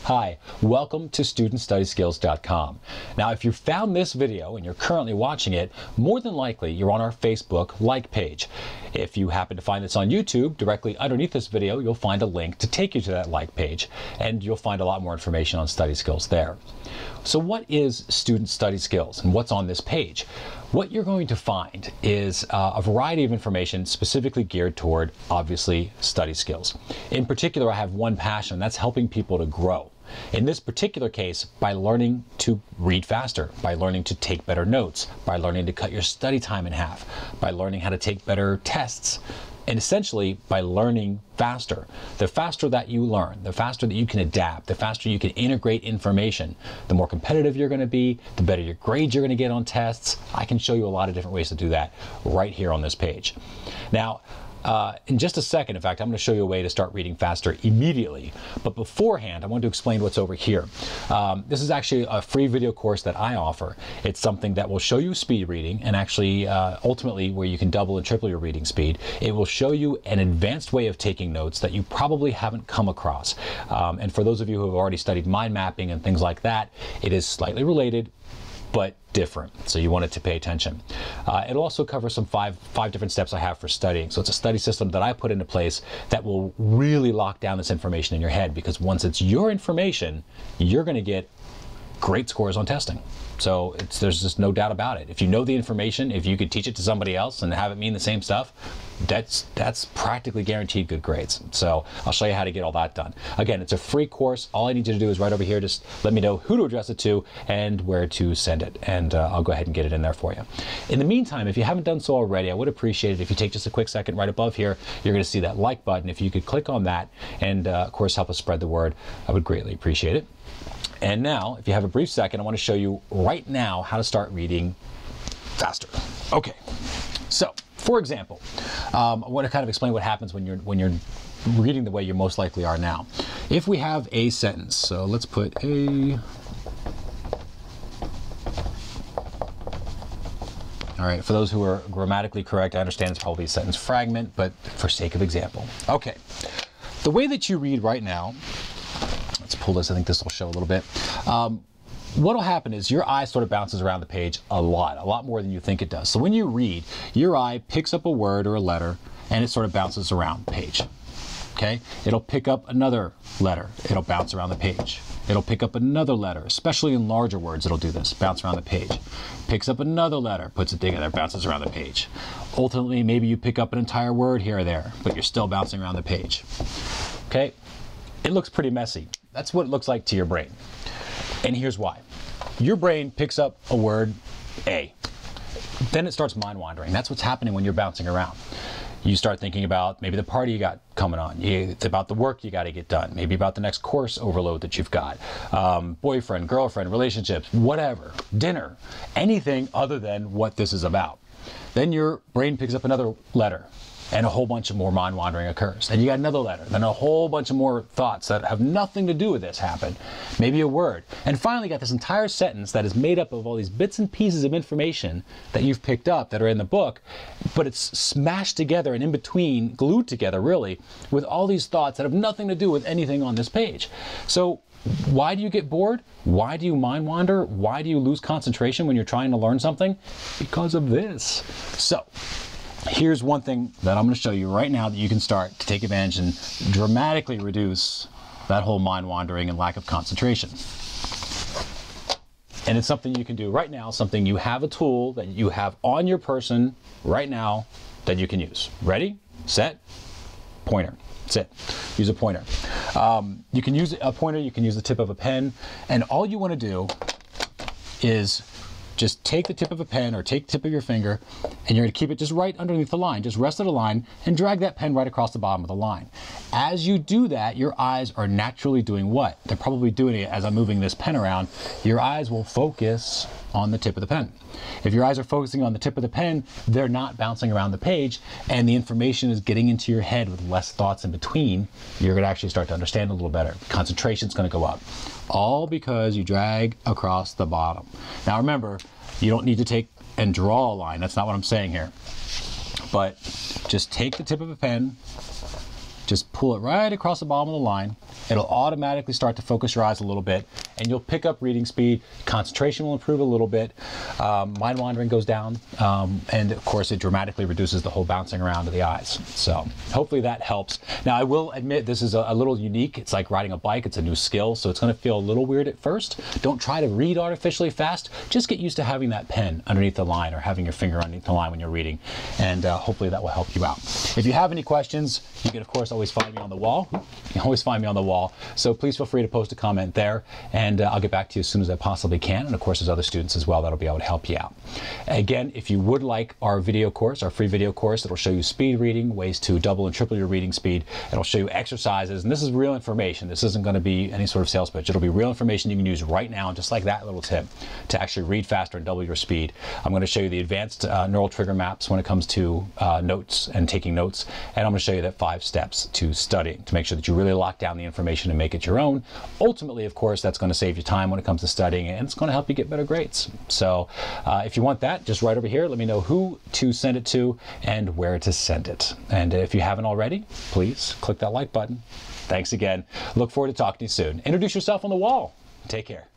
Hi, welcome to StudentStudySkills.com. Now, if you found this video and you're currently watching it, more than likely you're on our Facebook like page. If you happen to find this on YouTube, directly underneath this video, you'll find a link to take you to that like page, and you'll find a lot more information on study skills there. So what is Student Study Skills and what's on this page? What you're going to find is a variety of information specifically geared toward, obviously, study skills. In particular, I have one passion, and that's helping people to grow. In this particular case, by learning to read faster, by learning to take better notes, by learning to cut your study time in half, by learning how to take better tests, and essentially by learning faster. The faster that you learn, the faster that you can adapt, the faster you can integrate information, the more competitive you're going to be, the better your grades you're going to get on tests. I can show you a lot of different ways to do that right here on this page. Now, in just a second, in fact, I'm going to show you a way to start reading faster immediately. But beforehand, I want to explain what's over here. This is actually a free video course that I offer. It's something that will show you speed reading and actually ultimately where you can double and triple your reading speed. It will show you an advanced way of taking notes that you probably haven't come across. And for those of you who have already studied mind mapping and things like that, it is slightly related, but different. So you want it to pay attention. It'll also cover some five different steps I have for studying. So it's a study system that I put into place that will really lock down this information in your head, because once it's your information, you're going to get great scores on testing. So there's just no doubt about it. If you know the information, if you could teach it to somebody else and have it mean the same stuff, that's practically guaranteed good grades. So I'll show you how to get all that done. Again, it's a free course. All I need you to do is right over here, just let me know who to address it to and where to send it, and I'll go ahead and get it in there for you. In the meantime, if you haven't done so already, I would appreciate it if you take just a quick second. Right above here, you're going to see that like button. If you could click on that and of course help us spread the word, I would greatly appreciate it. And now, if you have a brief second, I want to show you right now how to start reading faster. Okay, so for example, I want to kind of explain what happens when you're reading the way you most likely are now. If we have a sentence, so let's put a. All right, for those who are grammatically correct, I understand it's probably a sentence fragment, but for sake of example. Okay, the way that you read right now. Let's pull this. I think this will show a little bit. What will happen is your eye sort of bounces around the page a lot more than you think it does. So when you read, your eye picks up a word or a letter and it sort of bounces around the page. Okay? It'll pick up another letter. It'll bounce around the page. It'll pick up another letter, especially in larger words, it'll do this, bounce around the page. Picks up another letter, puts it together, bounces around the page. Ultimately, maybe you pick up an entire word here or there, but you're still bouncing around the page. Okay? It looks pretty messy. That's what it looks like to your brain. And here's why. Your brain picks up a word, A. Then it starts mind wandering. That's what's happening when you're bouncing around. You start thinking about maybe the party you got coming on, it's about the work you got to get done, maybe about the next course overload that you've got, boyfriend, girlfriend, relationships, whatever, dinner, anything other than what this is about. Then your brain picks up another letter, and a whole bunch of more mind wandering occurs. Then you got another letter, then a whole bunch of more thoughts that have nothing to do with this happen. Maybe a word. And finally you got this entire sentence that is made up of all these bits and pieces of information that you've picked up that are in the book, but it's smashed together and in between, glued together really, with all these thoughts that have nothing to do with anything on this page. So why do you get bored? Why do you mind wander? Why do you lose concentration when you're trying to learn something? Because of this. So here's one thing that I'm going to show you right now that you can start to take advantage and dramatically reduce that whole mind wandering and lack of concentration. And it's something you can do right now, something you have a tool that you have on your person right now that you can use. Ready, set, pointer. That's it. Use a pointer. You can use a pointer, you can use the tip of a pen, and all you want to do is just take the tip of a pen or take the tip of your finger, and you're going to keep it just right underneath the line. Just rest of the line and drag that pen right across the bottom of the line. As you do that, your eyes are naturally doing what? They're probably doing it as I'm moving this pen around. Your eyes will focus on the tip of the pen. If your eyes are focusing on the tip of the pen, they're not bouncing around the page, and the information is getting into your head with less thoughts in between. You're going to actually start to understand a little better. Concentration's going to go up. All because you drag across the bottom. Now remember, you don't need to take and draw a line. That's not what I'm saying here. But just take the tip of a pen just pull it right across the bottom of the line. It'll automatically start to focus your eyes a little bit, and you'll pick up reading speed. Concentration will improve a little bit. Mind wandering goes down, and of course it dramatically reduces the whole bouncing around of the eyes. So hopefully that helps. Now I will admit this is a little unique. It's like riding a bike. It's a new skill, so it's going to feel a little weird at first. Don't try to read artificially fast. Just get used to having that pen underneath the line or having your finger underneath the line when you're reading, and hopefully that will help you out. If you have any questions, you can of course always find me on the wall. You can always find me on the wall, so please feel free to post a comment there, and I'll get back to you as soon as I possibly can. And of course there's other students as well that'll be able to help you out. Again, if you would like our video course, our free video course, it'll show you speed reading, ways to double and triple your reading speed. It'll show you exercises, and this is real information. This isn't going to be any sort of sales pitch. It'll be real information you can use right now, just like that little tip, to actually read faster and double your speed. I'm going to show you the advanced neural trigger maps when it comes to notes and taking notes, and I'm going to show you that 5 steps to studying to make sure that you really lock down the information and make it your own. Ultimately, of course, that's going to save you time when it comes to studying, and it's going to help you get better grades. So if you want that, just right over here, let me know who to send it to and where to send it. And if you haven't already, please click that like button. Thanks again. Look forward to talking to you soon. Introduce yourself on the wall. Take care.